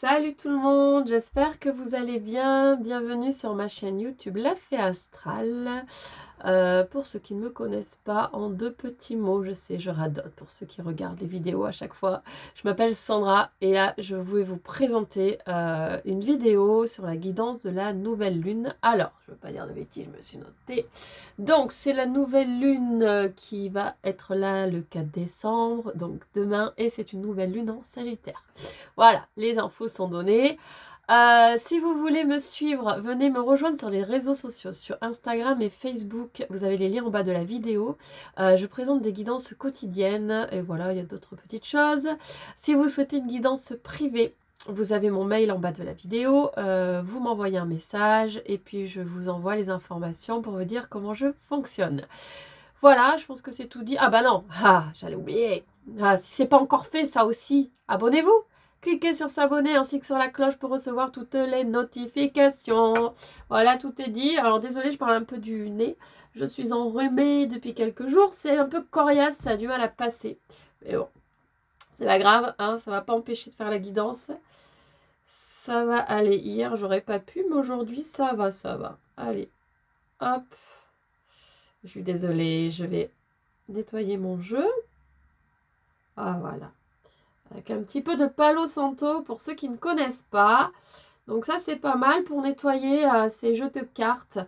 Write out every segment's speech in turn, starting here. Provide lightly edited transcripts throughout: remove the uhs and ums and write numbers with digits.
Salut tout le monde, j'espère que vous allez bien. Bienvenue sur ma chaîne YouTube La Fée Astrale. Pour ceux qui ne me connaissent pas, en deux petits mots, je sais, je radote pour ceux qui regardent les vidéos à chaque fois. Je m'appelle Sandra et là, je voulais vous présenter une vidéo sur la guidance de la nouvelle lune. Alors, je ne veux pas dire de bêtises, je me suis notée. Donc, c'est la nouvelle lune qui va être là le 4 décembre, donc demain, et c'est une nouvelle lune en Sagittaire. Voilà, les infos sont données. Si vous voulez me suivre, venez me rejoindre sur les réseaux sociaux, sur Instagram et Facebook. Vous avez les liens en bas de la vidéo. Je présente des guidances quotidiennes et voilà, il y a d'autres petites choses. Si vous souhaitez une guidance privée, vous avez mon mail en bas de la vidéo. Vous m'envoyez un message et puis je vous envoie les informations pour vous dire comment je fonctionne. Voilà, je pense que c'est tout dit. Ah bah non, j'allais oublier. Si c'est pas encore fait, ça aussi, abonnez-vous. Cliquez sur s'abonner ainsi que sur la cloche pour recevoir toutes les notifications. Voilà, tout est dit. Alors désolée, je parle un peu du nez. Je suis enrhumée depuis quelques jours. C'est un peu coriace, ça a du mal à passer. Mais bon, c'est pas grave, hein, ça va pas empêcher de faire la guidance. Ça va aller. Hier, j'aurais pas pu, mais aujourd'hui, ça va, ça va. Allez, hop. Je suis désolée, je vais nettoyer mon jeu. Ah voilà. Avec un petit peu de Palo Santo pour ceux qui ne connaissent pas. Donc ça c'est pas mal pour nettoyer ces jeux de cartes.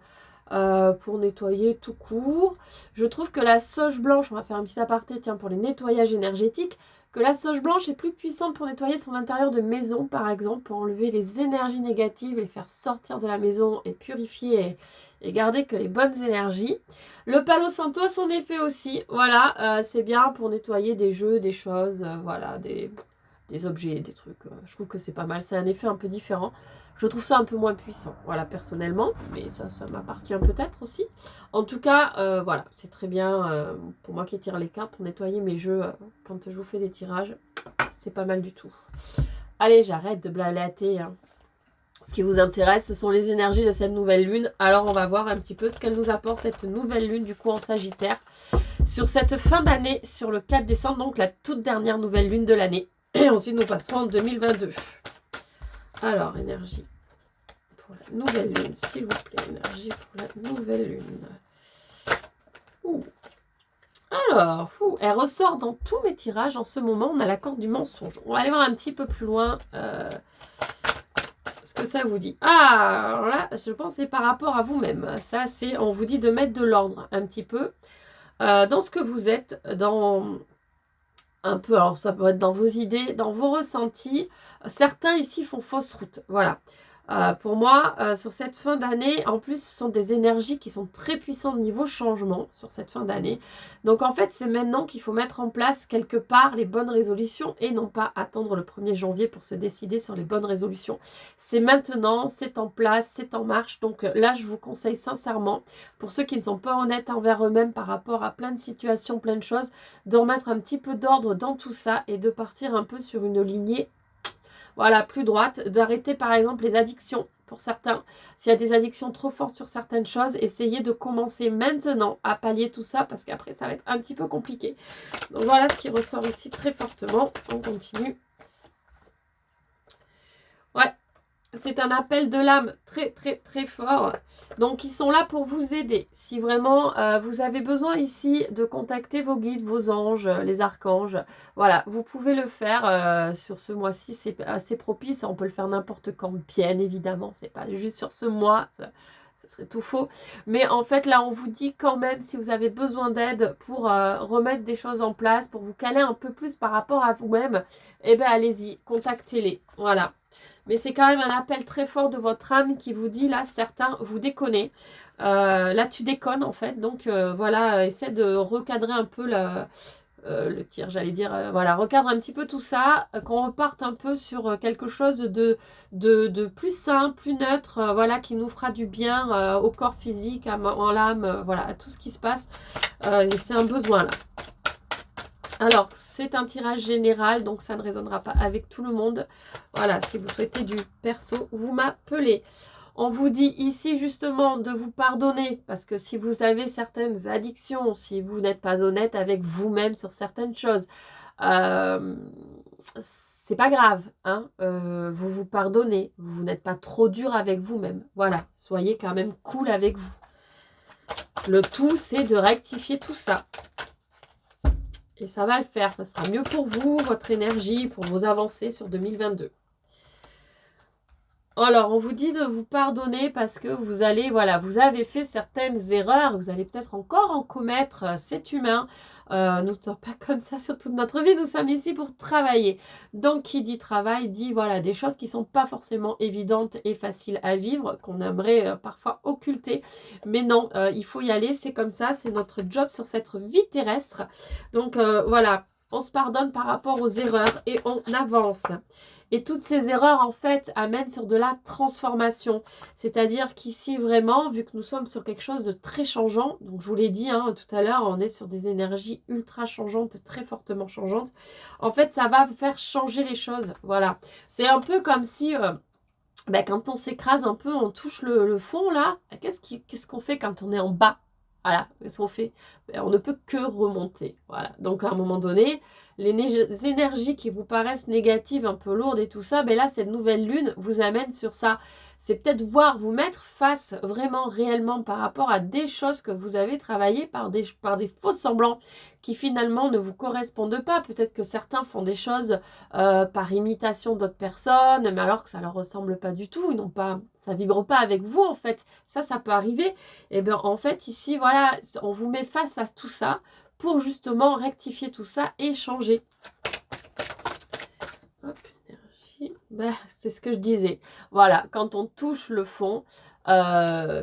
Pour nettoyer tout court. Je trouve que la sauge blanche, on va faire un petit aparté tiens, pour les nettoyages énergétiques, que la sauge blanche est plus puissante pour nettoyer son intérieur de maison par exemple, pour enlever les énergies négatives, les faire sortir de la maison et purifier et garder que les bonnes énergies. Le Palo Santo, son effet aussi, voilà, c'est bien pour nettoyer des jeux, des choses, voilà, des objets, des trucs. Je trouve que c'est pas mal, c'est un effet un peu différent. Je trouve ça un peu moins puissant, voilà, personnellement, mais ça m'appartient peut-être aussi. En tout cas, voilà, c'est très bien pour moi qui tire les cartes, pour nettoyer mes jeux quand je vous fais des tirages, c'est pas mal du tout. Allez, j'arrête de blablater, hein. Ce qui vous intéresse, ce sont les énergies de cette nouvelle lune. Alors, on va voir un petit peu ce qu'elle nous apporte, cette nouvelle lune, du coup, en Sagittaire, sur cette fin d'année, sur le 4 décembre, donc la toute dernière nouvelle lune de l'année. Et ensuite, nous passerons en 2022. Alors, énergie pour la nouvelle lune, s'il vous plaît. Énergie pour la nouvelle lune. Ouh. Alors, elle ressort dans tous mes tirages. En ce moment, on a la corde du mensonge. On va aller voir un petit peu plus loin ce que ça vous dit. Ah, alors là, je pense que c'est par rapport à vous-même. Ça, c'est, on vous dit de mettre de l'ordre un petit peu dans ce que vous êtes, dans un peu, alors ça peut être dans vos idées, dans vos ressentis. Certains ici font fausse route, voilà. Pour moi, sur cette fin d'année, en plus, ce sont des énergies qui sont très puissantes niveau changement sur cette fin d'année. Donc en fait, c'est maintenant qu'il faut mettre en place quelque part les bonnes résolutions et non pas attendre le 1er janvier pour se décider sur les bonnes résolutions. C'est maintenant, c'est en place, c'est en marche. Donc là, je vous conseille sincèrement, pour ceux qui ne sont pas honnêtes envers eux-mêmes par rapport à plein de situations, plein de choses, de remettre un petit peu d'ordre dans tout ça et de partir un peu sur une lignée, voilà, plus droite, d'arrêter par exemple les addictions pour certains. S'il y a des addictions trop fortes sur certaines choses, essayez de commencer maintenant à pallier tout ça parce qu'après ça va être un petit peu compliqué. Donc voilà ce qui ressort ici très fortement. On continue. Ouais, c'est un appel de l'âme très très très fort. Donc ils sont là pour vous aider. Si vraiment vous avez besoin ici de contacter vos guides, vos anges, les archanges, voilà, vous pouvez le faire sur ce mois-ci, c'est assez propice. On peut le faire n'importe quand, bien évidemment, c'est pas juste sur ce mois, ça serait tout faux. Mais en fait là on vous dit quand même si vous avez besoin d'aide pour remettre des choses en place, pour vous caler un peu plus par rapport à vous-même, eh bien allez-y, contactez-les, voilà. Mais c'est quand même un appel très fort de votre âme qui vous dit, là, certains, vous déconnez. Là, tu déconnes, en fait. Donc, voilà, essaie de recadrer un peu le tir, j'allais dire. Voilà, recadre un petit peu tout ça, qu'on reparte un peu sur quelque chose de plus sain, plus neutre, voilà, qui nous fera du bien au corps physique, en l'âme, voilà, à tout ce qui se passe. C'est un besoin, là. Alors, c'est un tirage général, donc ça ne résonnera pas avec tout le monde. Voilà, si vous souhaitez du perso, vous m'appelez. On vous dit ici justement de vous pardonner, parce que si vous avez certaines addictions, si vous n'êtes pas honnête avec vous-même sur certaines choses, c'est pas grave, hein, vous vous pardonnez, vous n'êtes pas trop dur avec vous-même. Voilà, soyez quand même cool avec vous. Le tout, c'est de rectifier tout ça. Et ça va le faire, ça sera mieux pour vous, votre énergie, pour vos avancées sur 2022. Alors, on vous dit de vous pardonner parce que vous allez, voilà, vous avez fait certaines erreurs, vous allez peut-être encore en commettre, c'est humain. Nous ne sommes pas comme ça sur toute notre vie, nous sommes ici pour travailler. Donc, qui dit travail, dit, voilà, des choses qui ne sont pas forcément évidentes et faciles à vivre, qu'on aimerait parfois occulter. Mais non, il faut y aller, c'est comme ça, c'est notre job sur cette vie terrestre. Donc, voilà, on se pardonne par rapport aux erreurs et on avance. Et toutes ces erreurs, en fait, amènent sur de la transformation. C'est-à-dire qu'ici, vraiment, vu que nous sommes sur quelque chose de très changeant, donc je vous l'ai dit hein, tout à l'heure, on est sur des énergies ultra changeantes, très fortement changeantes. En fait, ça va faire changer les choses. Voilà. C'est un peu comme si... quand on s'écrase un peu, on touche le fond, là. Qu'est-ce qu'on fait quand on est en bas? Voilà, qu'est-ce qu'on fait? On ne peut que remonter. Voilà. Donc, à un moment donné, les énergies qui vous paraissent négatives, un peu lourdes et tout ça, là, cette nouvelle lune vous amène sur ça. C'est peut-être vous mettre face vraiment, réellement par rapport à des choses que vous avez travaillées par des faux semblants qui finalement ne vous correspondent pas. Peut-être que certains font des choses par imitation d'autres personnes, mais alors que ça ne leur ressemble pas du tout. Ils n'ont pas, ça vibre pas avec vous en fait. Ça peut arriver. Et bien en fait ici, voilà, on vous met face à tout ça pour justement rectifier tout ça et changer. Hop, énergie. C'est ce que je disais. Voilà, quand on touche le fond,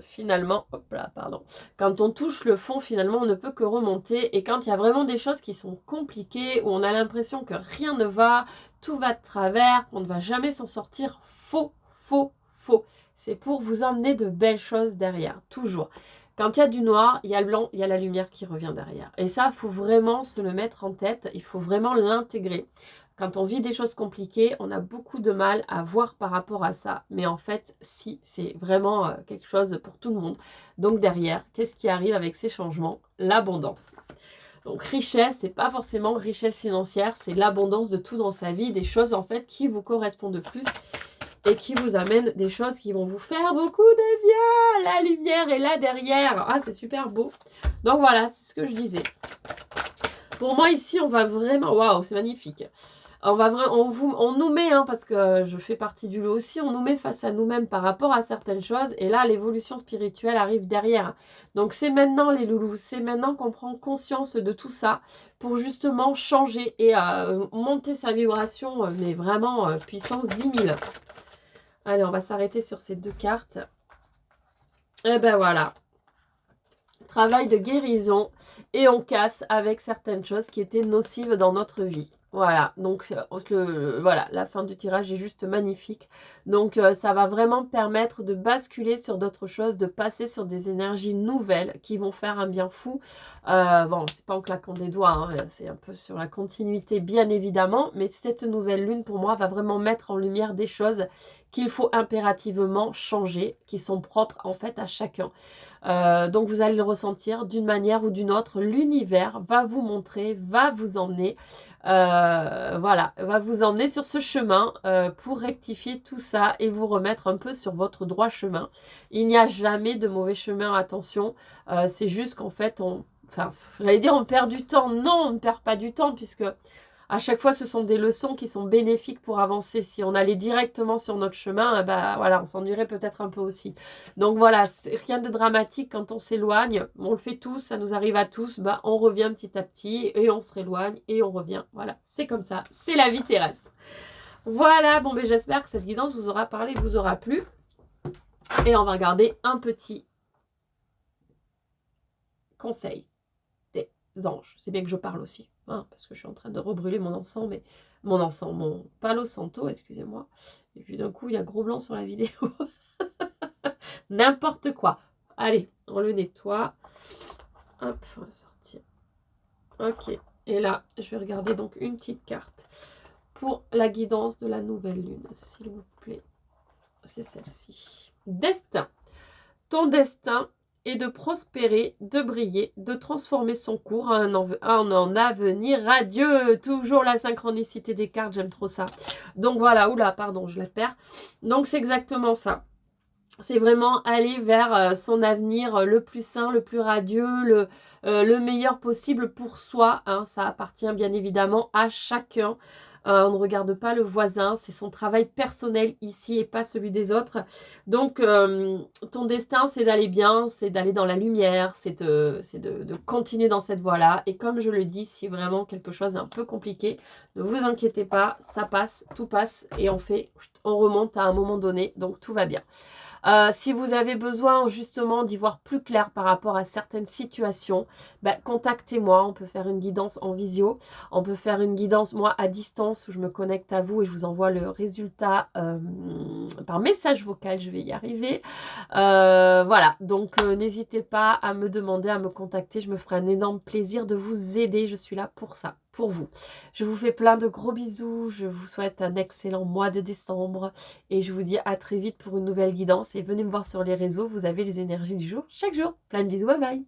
finalement, hop là, pardon. Quand on touche le fond, finalement, on ne peut que remonter. Et quand il y a vraiment des choses qui sont compliquées, où on a l'impression que rien ne va, tout va de travers, qu'on ne va jamais s'en sortir, faux, faux, faux. C'est pour vous emmener de belles choses derrière, toujours. Quand il y a du noir, il y a le blanc, il y a la lumière qui revient derrière. Et ça, il faut vraiment se le mettre en tête, il faut vraiment l'intégrer. Quand on vit des choses compliquées, on a beaucoup de mal à voir par rapport à ça. Mais en fait, si, c'est vraiment quelque chose pour tout le monde. Donc derrière, qu'est-ce qui arrive avec ces changements? L'abondance. Donc richesse, c'est pas forcément richesse financière, c'est l'abondance de tout dans sa vie, des choses en fait qui vous correspondent le plus et qui vous amènent des choses qui vont vous faire beaucoup de bien. La lumière est là derrière. Ah, c'est super beau. Donc voilà, c'est ce que je disais. Pour moi ici, on va vraiment... Waouh, c'est magnifique. On nous met, hein, parce que je fais partie du lot aussi, on nous met face à nous-mêmes par rapport à certaines choses. Et là, l'évolution spirituelle arrive derrière. Donc c'est maintenant les loulous, c'est maintenant qu'on prend conscience de tout ça pour justement changer et monter sa vibration, mais vraiment puissance 10 000. Allez, on va s'arrêter sur ces deux cartes. Et ben voilà. Travail de guérison et on casse avec certaines choses qui étaient nocives dans notre vie. Voilà, donc voilà, la fin du tirage est juste magnifique. Donc ça va vraiment permettre de basculer sur d'autres choses, de passer sur des énergies nouvelles qui vont faire un bien fou. Bon, c'est pas en claquant des doigts, hein, c'est un peu sur la continuité bien évidemment, mais cette nouvelle lune pour moi va vraiment mettre en lumière des choses qu'il faut impérativement changer, qui sont propres en fait à chacun. Donc vous allez le ressentir d'une manière ou d'une autre. L'univers va vous montrer, va vous emmener, voilà, va vous emmener sur ce chemin pour rectifier tout ça et vous remettre un peu sur votre droit chemin. Il n'y a jamais de mauvais chemin, attention. C'est juste qu'en fait, j'allais dire on perd du temps. Non, on ne perd pas du temps puisque à chaque fois, ce sont des leçons qui sont bénéfiques pour avancer. Si on allait directement sur notre chemin, voilà, on s'ennuierait peut-être un peu aussi. Donc voilà, c'est rien de dramatique quand on s'éloigne. On le fait tous, ça nous arrive à tous. On revient petit à petit et on se rééloigne et on revient. Voilà, c'est comme ça. C'est la vie terrestre. Voilà, bon, j'espère que cette guidance vous aura parlé, vous aura plu. Et on va regarder un petit conseil des anges. C'est bien que je parle aussi. Parce que je suis en train de rebrûler mon encens, mais mon Palo Santo, excusez-moi. Et puis d'un coup, il y a gros blanc sur la vidéo. N'importe quoi. Allez, on le nettoie. Hop, on va sortir. Ok, et là, je vais regarder donc une petite carte pour la guidance de la nouvelle lune, s'il vous plaît. C'est celle-ci. Destin. Ton destin et de prospérer, de briller, de transformer son cours en avenir radieux. Toujours la synchronicité des cartes, j'aime trop ça. Donc voilà, oula, pardon, je la perds. Donc c'est exactement ça. C'est vraiment aller vers son avenir le plus sain, le plus radieux, le meilleur possible pour soi. Hein. Ça appartient bien évidemment à chacun. On ne regarde pas le voisin, c'est son travail personnel ici et pas celui des autres. Donc, ton destin, c'est d'aller bien, c'est d'aller dans la lumière, c'est de continuer dans cette voie-là. Et comme je le dis, si vraiment quelque chose est un peu compliqué, ne vous inquiétez pas, ça passe, tout passe et on remonte à un moment donné, donc tout va bien. Si vous avez besoin justement d'y voir plus clair par rapport à certaines situations, contactez-moi, on peut faire une guidance en visio, on peut faire une guidance moi à distance où je me connecte à vous et je vous envoie le résultat par message vocal, je vais y arriver. Voilà, donc n'hésitez pas à me demander, à me contacter, je me ferai un énorme plaisir de vous aider, je suis là pour ça, pour vous. Je vous fais plein de gros bisous, je vous souhaite un excellent mois de décembre et je vous dis à très vite pour une nouvelle guidance et venez me voir sur les réseaux, vous avez les énergies du jour chaque jour. Plein de bisous, bye bye.